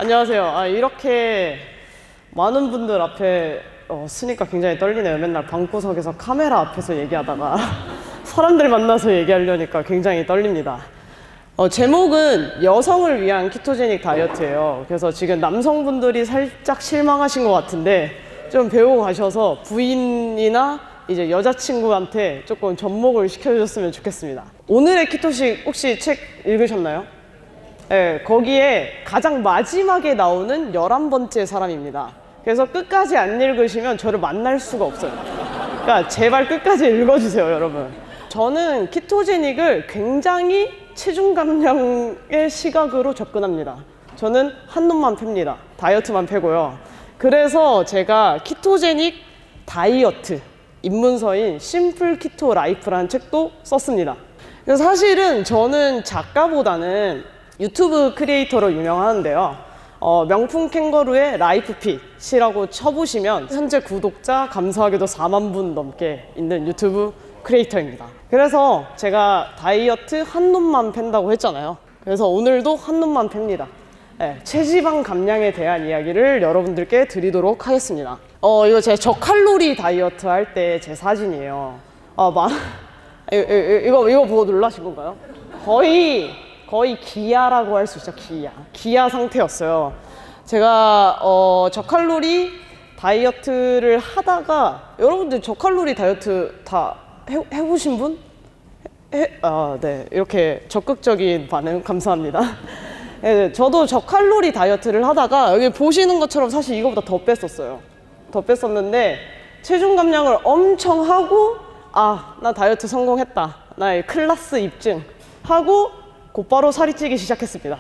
안녕하세요. 이렇게 많은 분들 앞에 쓰니까 굉장히 떨리네요. 맨날 방구석에서 카메라 앞에서 얘기하다가 사람들 만나서 얘기하려니까 굉장히 떨립니다. 제목은 여성을 위한 키토제닉 다이어트예요. 그래서 지금 남성분들이 살짝 실망하신 것 같은데 좀 배우고 가셔서 부인이나 이제 여자친구한테 조금 접목을 시켜주셨으면 좋겠습니다. 오늘의 키토식 혹시 책 읽으셨나요? 네, 거기에 가장 마지막에 나오는 11번째 사람입니다. 그래서 끝까지 안 읽으시면 저를 만날 수가 없어요. 그러니까 제발 끝까지 읽어주세요, 여러분. 저는 키토제닉을 굉장히 체중 감량의 시각으로 접근합니다. 저는 한 놈만 팹니다. 다이어트만 패고요. 그래서 제가 키토제닉 다이어트 입문서인 심플 키토 라이프라는 책도 썼습니다. 그래서 사실은 저는 작가보다는 유튜브 크리에이터로 유명하는데요. 명품 캥거루의 라이프핏이라고 쳐보시면 현재 구독자 감사하게도 4만 분 넘게 있는 유튜브 크리에이터입니다. 그래서 제가 다이어트 한 놈만 팬다고 했잖아요. 그래서 오늘도 한 놈만 팹니다. 네, 체지방 감량에 대한 이야기를 여러분들께 드리도록 하겠습니다. 이거 제 저칼로리 다이어트 할 때 제 사진이에요. 이거 보고 놀라신 건가요? 거의 기야라고 할 수 있죠. 기야 상태였어요. 제가 저칼로리 다이어트를 하다가, 여러분들 저칼로리 다이어트 다 해보신 분? 네, 이렇게 적극적인 반응 감사합니다. 네, 저도 저칼로리 다이어트를 하다가 여기 보시는 것처럼 사실 이거보다 더 뺐었어요. 더 뺐었는데 체중 감량을 엄청 하고 나 다이어트 성공했다, 나의 클라스 입증 하고 곧바로 살이 찌기 시작했습니다.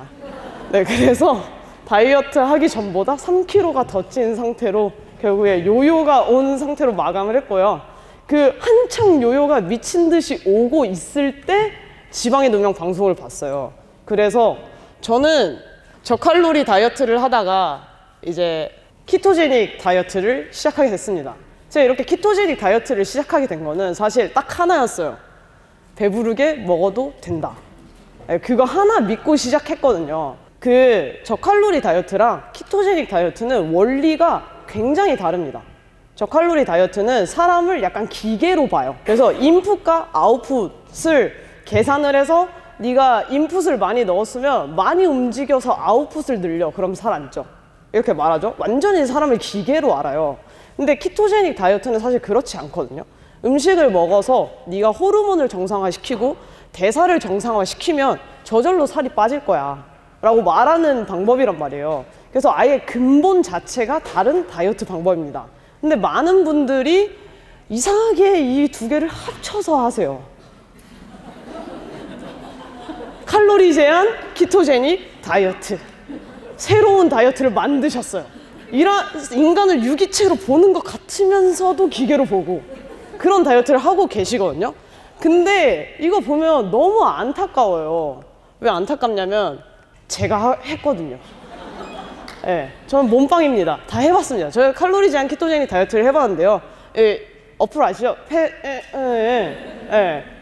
네, 그래서 다이어트 하기 전보다 3kg가 더 찐 상태로 결국에 요요가 온 상태로 마감을 했고요. 그 한창 요요가 미친 듯이 오고 있을 때 지방의 능력 방송을 봤어요. 그래서 저는 저칼로리 다이어트를 하다가 이제 키토제닉 다이어트를 시작하게 됐습니다. 제가 이렇게 키토제닉 다이어트를 시작하게 된 거는 사실 딱 하나였어요. 배부르게 먹어도 된다. 그거 하나 믿고 시작했거든요. 그 저칼로리 다이어트랑 키토제닉 다이어트는 원리가 굉장히 다릅니다. 저칼로리 다이어트는 사람을 약간 기계로 봐요. 그래서 인풋과 아웃풋을 계산을 해서 네가 인풋을 많이 넣었으면 많이 움직여서 아웃풋을 늘려. 그럼 살 안 쪄. 이렇게 말하죠. 완전히 사람을 기계로 알아요. 근데 키토제닉 다이어트는 사실 그렇지 않거든요. 음식을 먹어서 네가 호르몬을 정상화시키고 대사를 정상화시키면 저절로 살이 빠질 거야 라고 말하는 방법이란 말이에요. 그래서 아예 근본 자체가 다른 다이어트 방법입니다. 근데 많은 분들이 이상하게 이 두 개를 합쳐서 하세요. 칼로리 제한, 키토제닉 다이어트. 새로운 다이어트를 만드셨어요. 인간을 유기체로 보는 것 같으면서도 기계로 보고 그런 다이어트를 하고 계시거든요. 근데 이거 보면 너무 안타까워요. 왜 안타깝냐면 제가 했거든요. 네, 저는 몸빵입니다. 다 해봤습니다. 저희 칼로리 제한 키토제닉 다이어트를 해봤는데요. 어플 아시죠?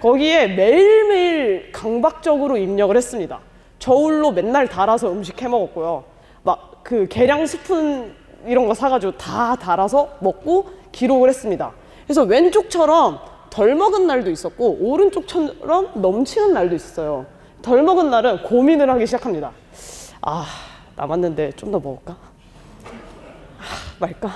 거기에 매일매일 강박적으로 입력을 했습니다. 저울로 맨날 달아서 음식 해 먹었고요. 막 그 계량 스푼 이런 거 사가지고 다 달아서 먹고 기록을 했습니다. 그래서 왼쪽처럼 덜 먹은 날도 있었고 오른쪽처럼 넘치는 날도 있었어요. 덜 먹은 날은 고민을 하기 시작합니다. 남았는데 좀 더 먹을까? 말까?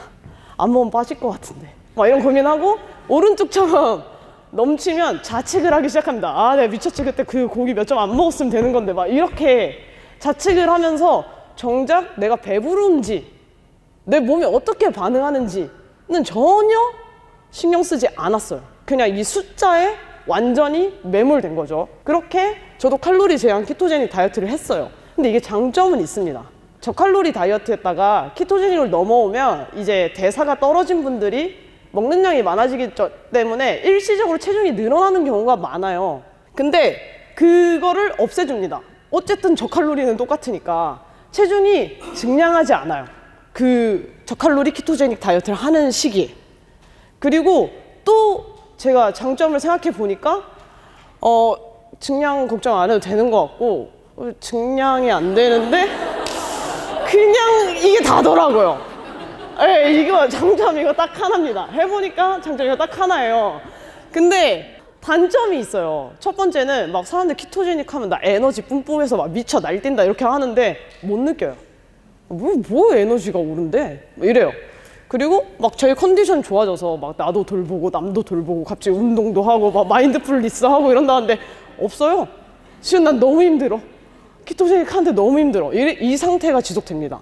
안 먹으면 빠질 것 같은데. 막 이런 고민하고, 오른쪽처럼 넘치면 자책을 하기 시작합니다. 내가 미쳤지, 그때 그 고기 몇 점 안 먹었으면 되는 건데. 막 이렇게 자책을 하면서 정작 내가 배부른지 내 몸이 어떻게 반응하는지는 전혀 신경 쓰지 않았어요. 그냥 이 숫자에 완전히 매몰된 거죠. 그렇게 저도 칼로리 제한 키토제닉 다이어트를 했어요. 근데 이게 장점은 있습니다. 저칼로리 다이어트 했다가 키토제닉을 넘어오면 이제 대사가 떨어진 분들이 먹는 양이 많아지기 때문에 일시적으로 체중이 늘어나는 경우가 많아요. 근데 그거를 없애줍니다. 어쨌든 저칼로리는 똑같으니까 체중이 증량하지 않아요. 그 저칼로리 키토제닉 다이어트를 하는 시기에. 그리고 또 제가 장점을 생각해 보니까 증량 걱정 안 해도 되는 것 같고, 증량이 안 되는데 그냥 이게 다더라고요. 예, 이거 장점 이거 딱 하나입니다. 해보니까 장점 이거 딱 하나예요. 근데 단점이 있어요. 첫 번째는 막 사람들 키토제닉 하면 나 에너지 뿜뿜해서 막 미쳐 날뛴다 이렇게 하는데 못 느껴요. 뭐 에너지가 오른대? 이래요. 그리고 막 제 컨디션 좋아져서 막 나도 돌보고 남도 돌보고 갑자기 운동도 하고 막 마인드풀리스 하고 이런다는데 없어요. 지금 난 너무 힘들어. 키토제닉 하는데 너무 힘들어. 이 상태가 지속됩니다.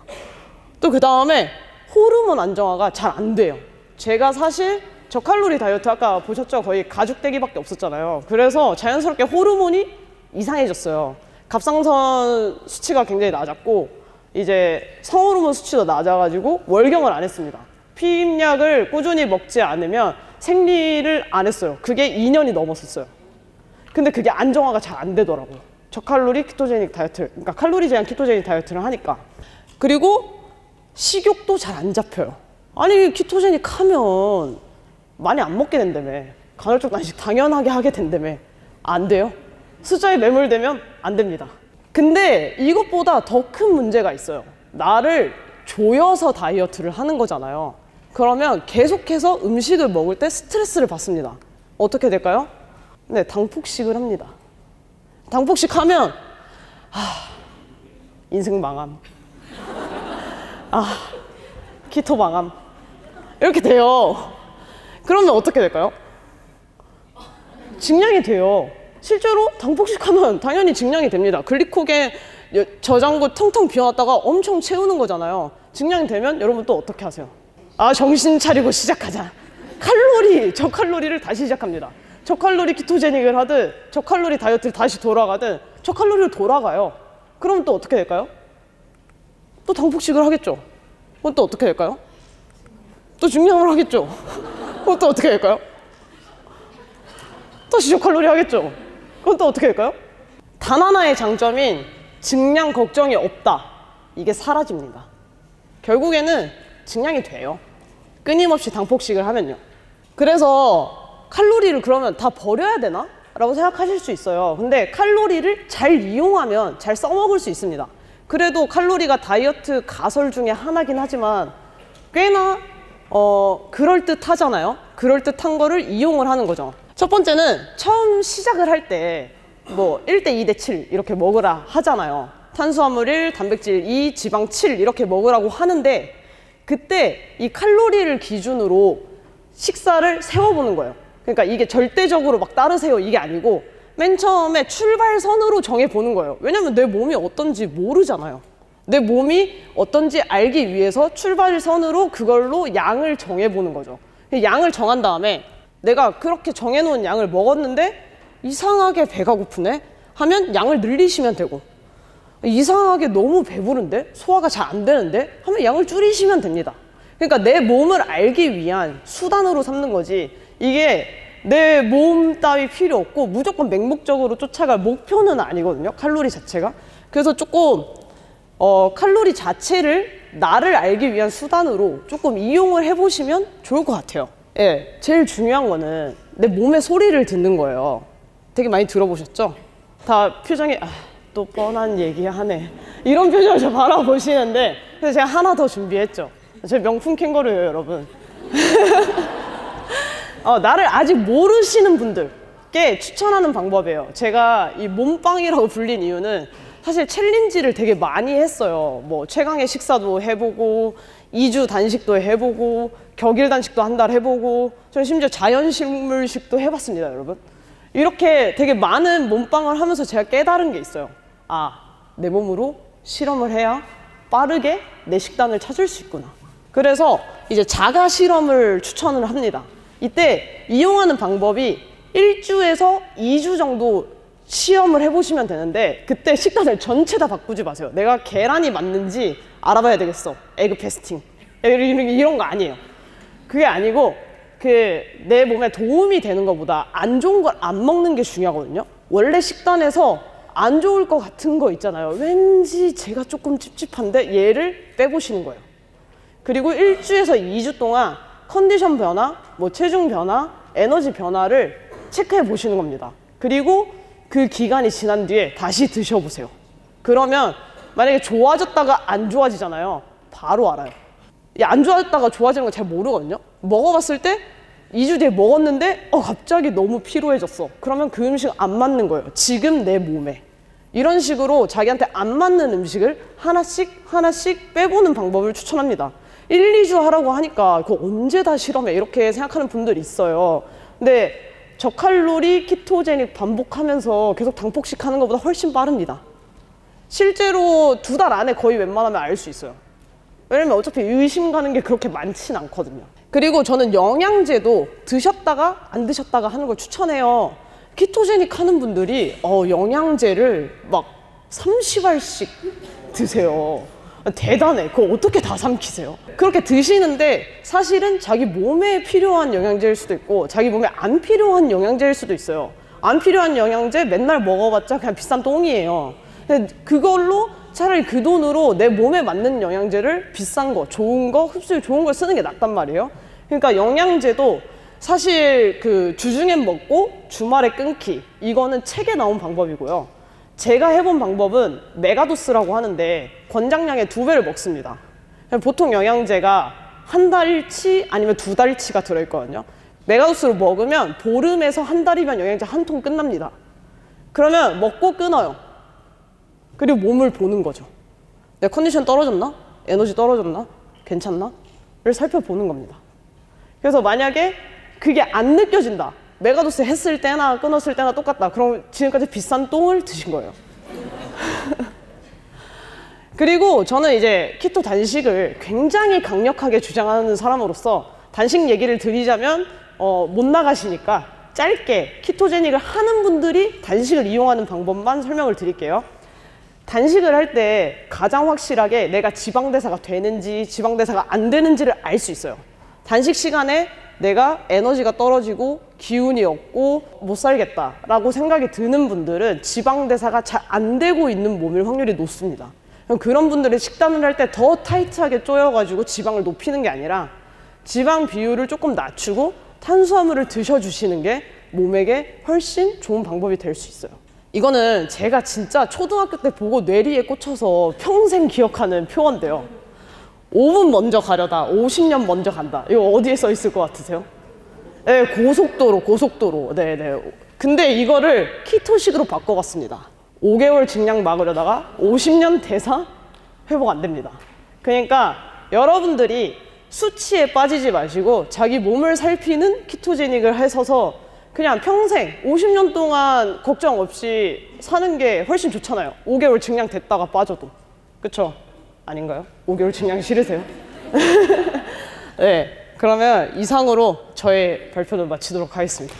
또 그 다음에 호르몬 안정화가 잘 안 돼요. 제가 사실 저칼로리 다이어트 아까 보셨죠? 거의 가죽대기밖에 없었잖아요. 그래서 자연스럽게 호르몬이 이상해졌어요. 갑상선 수치가 굉장히 낮았고 이제 성호르몬 수치도 낮아가지고 월경을 안 했습니다. 피임약을 꾸준히 먹지 않으면 생리를 안 했어요. 그게 2년이 넘었었어요. 근데 그게 안정화가 잘 안 되더라고요. 저칼로리 키토제닉 다이어트, 그러니까 칼로리 제한 키토제닉 다이어트를 하니까. 그리고 식욕도 잘 안 잡혀요. 아니 키토제닉 하면 많이 안 먹게 된다며. 간헐적 단식 당연하게 하게 된다며. 안 돼요. 숫자에 매몰되면 안 됩니다. 근데 이것보다 더 큰 문제가 있어요. 나를 조여서 다이어트를 하는 거잖아요. 그러면 계속해서 음식을 먹을 때 스트레스를 받습니다. 어떻게 될까요? 네, 당폭식을 합니다. 당폭식 하면 인생 망함. 키토 망함. 이렇게 돼요. 그러면 어떻게 될까요? 증량이 돼요. 실제로 당폭식하면 당연히 증량이 됩니다. 글리코겐 저장고 텅텅 비워놨다가 엄청 채우는 거잖아요. 증량이 되면 여러분 또 어떻게 하세요? 정신 차리고 시작하자. 저칼로리를 다시 시작합니다. 저칼로리 키토제닉을 하든 저칼로리 다이어트를 다시 돌아가든 저칼로리로 돌아가요. 그럼 또 어떻게 될까요? 또 당폭식을 하겠죠. 그건 또 어떻게 될까요? 또 증량을 하겠죠. 그건 또 어떻게 될까요? 또 저칼로리 하겠죠. 그건 또 어떻게 될까요? 단 하나의 장점인 증량 걱정이 없다. 이게 사라집니다. 결국에는 증량이 돼요. 끊임없이 당폭식을 하면요. 그래서 칼로리를 그러면 다 버려야 되나? 라고 생각하실 수 있어요. 근데 칼로리를 잘 이용하면 잘 써먹을 수 있습니다. 그래도 칼로리가 다이어트 가설 중에 하나긴 하지만 꽤나 그럴듯하잖아요. 그럴듯한 거를 이용을 하는 거죠. 첫 번째는 처음 시작을 할 때 뭐 1대 2대 7 이렇게 먹으라 하잖아요. 탄수화물 1, 단백질 2, 지방 7 이렇게 먹으라고 하는데 그때 이 칼로리를 기준으로 식사를 세워보는 거예요. 그러니까 이게 절대적으로 막 따르세요 이게 아니고 맨 처음에 출발선으로 정해보는 거예요. 왜냐면 내 몸이 어떤지 모르잖아요. 내 몸이 어떤지 알기 위해서 출발선으로 그걸로 양을 정해보는 거죠. 양을 정한 다음에 내가 그렇게 정해놓은 양을 먹었는데 이상하게 배가 고프네? 하면 양을 늘리시면 되고 이상하게 너무 배부른데? 소화가 잘 안 되는데? 하면 양을 줄이시면 됩니다. 그러니까 내 몸을 알기 위한 수단으로 삼는 거지 이게 내 몸 따위 필요 없고 무조건 맹목적으로 쫓아갈 목표는 아니거든요. 칼로리 자체가. 그래서 조금 칼로리 자체를 나를 알기 위한 수단으로 조금 이용을 해보시면 좋을 것 같아요. 예, 제일 중요한 거는 내 몸의 소리를 듣는 거예요. 되게 많이 들어보셨죠? 다 표정이 또 뻔한 얘기하네 이런 표정을 저 바라보시는데 그래서 제가 하나 더 준비했죠. 제 명품 캥거루예요 여러분. 나를 아직 모르시는 분들께 추천하는 방법이에요. 제가 이 몸빵이라고 불린 이유는 사실 챌린지를 되게 많이 했어요. 뭐 최강의 식사도 해보고 2주 단식도 해보고 격일 단식도 한 달 해보고 저는 심지어 자연식물식도 해봤습니다 여러분. 이렇게 되게 많은 몸빵을 하면서 제가 깨달은 게 있어요. 내 몸으로 실험을 해야 빠르게 내 식단을 찾을 수 있구나. 그래서 이제 자가 실험을 추천을 합니다. 이때 이용하는 방법이 1주에서 2주 정도 시험을 해보시면 되는데 그때 식단을 전체 다 바꾸지 마세요. 내가 계란이 맞는지 알아봐야 되겠어. 에그 패스팅 이런 거 아니에요. 그게 아니고 내 몸에 도움이 되는 것보다 안 좋은 걸 안 먹는 게 중요하거든요. 원래 식단에서 안 좋을 것 같은 거 있잖아요. 왠지 제가 조금 찝찝한데 얘를 빼보시는 거예요. 그리고 1주에서 2주 동안 컨디션 변화, 뭐 체중 변화, 에너지 변화를 체크해 보시는 겁니다. 그리고 그 기간이 지난 뒤에 다시 드셔보세요. 그러면 만약에 좋아졌다가 안 좋아지잖아요. 바로 알아요. 안 좋아졌다가 좋아지는 거 잘 모르거든요. 먹어봤을 때 2주 뒤에 먹었는데 갑자기 너무 피로해졌어. 그러면 그 음식 안 맞는 거예요. 지금 내 몸에. 이런 식으로 자기한테 안 맞는 음식을 하나씩 빼보는 방법을 추천합니다. 1, 2주 하라고 하니까 그거 언제 다 실험해? 이렇게 생각하는 분들이 있어요. 근데 저칼로리 키토제닉 반복하면서 계속 당폭식 하는 것보다 훨씬 빠릅니다. 실제로 2달 안에 거의 웬만하면 알 수 있어요. 왜냐면 어차피 의심 가는 게 그렇게 많진 않거든요. 그리고 저는 영양제도 드셨다가 안 드셨다가 하는 걸 추천해요. 키토제닉 하는 분들이 영양제를 막 30알씩 드세요. 대단해. 그거 어떻게 다 삼키세요? 그렇게 드시는데 사실은 자기 몸에 필요한 영양제일 수도 있고 자기 몸에 안 필요한 영양제일 수도 있어요. 안 필요한 영양제 맨날 먹어봤자 그냥 비싼 똥이에요. 근데 그걸로 차라리 그 돈으로 내 몸에 맞는 영양제를 비싼 거, 좋은 거, 흡수율 좋은 걸 쓰는 게 낫단 말이에요. 그러니까 영양제도 사실 그 주중엔 먹고 주말에 끊기, 이거는 책에 나온 방법이고요. 제가 해본 방법은 메가도스라고 하는데 권장량의 2배를 먹습니다. 보통 영양제가 한 달치 아니면 2달치가 들어있거든요. 메가도스로 먹으면 보름에서 한 달이면 영양제 한 통 끝납니다. 그러면 먹고 끊어요. 그리고 몸을 보는 거죠. 내 컨디션 떨어졌나? 에너지 떨어졌나? 괜찮나? 를 살펴보는 겁니다. 그래서 만약에 그게 안 느껴진다. 메가도스 했을 때나 끊었을 때나 똑같다. 그럼 지금까지 비싼 똥을 드신 거예요. 그리고 저는 이제 키토 단식을 굉장히 강력하게 주장하는 사람으로서 단식 얘기를 드리자면 못 나가시니까 짧게 키토제닉을 하는 분들이 단식을 이용하는 방법만 설명을 드릴게요. 단식을 할 때 가장 확실하게 내가 지방대사가 되는지 지방대사가 안 되는지를 알 수 있어요. 단식 시간에 내가 에너지가 떨어지고 기운이 없고 못 살겠다라고 생각이 드는 분들은 지방대사가 잘 안 되고 있는 몸일 확률이 높습니다. 그런 분들은 식단을 할 때 더 타이트하게 쪼여가지고 지방을 높이는 게 아니라 지방 비율을 조금 낮추고 탄수화물을 드셔주시는 게 몸에게 훨씬 좋은 방법이 될 수 있어요. 이거는 제가 진짜 초등학교 때 보고 뇌리에 꽂혀서 평생 기억하는 표어인데요. 5분 먼저 가려다 50년 먼저 간다. 이거 어디에 써 있을 것 같으세요? 네, 고속도로. 네네. 근데 이거를 키토식으로 바꿔봤습니다. 5개월 증량 막으려다가 50년 대사 회복 안 됩니다. 그러니까 여러분들이 수치에 빠지지 마시고 자기 몸을 살피는 키토제닉을 하셔서 그냥 평생 50년 동안 걱정 없이 사는 게 훨씬 좋잖아요. 5개월 증량 됐다가 빠져도. 그쵸? 아닌가요? 5개월 증량 싫으세요? 네, 그러면 이상으로 저의 발표를 마치도록 하겠습니다.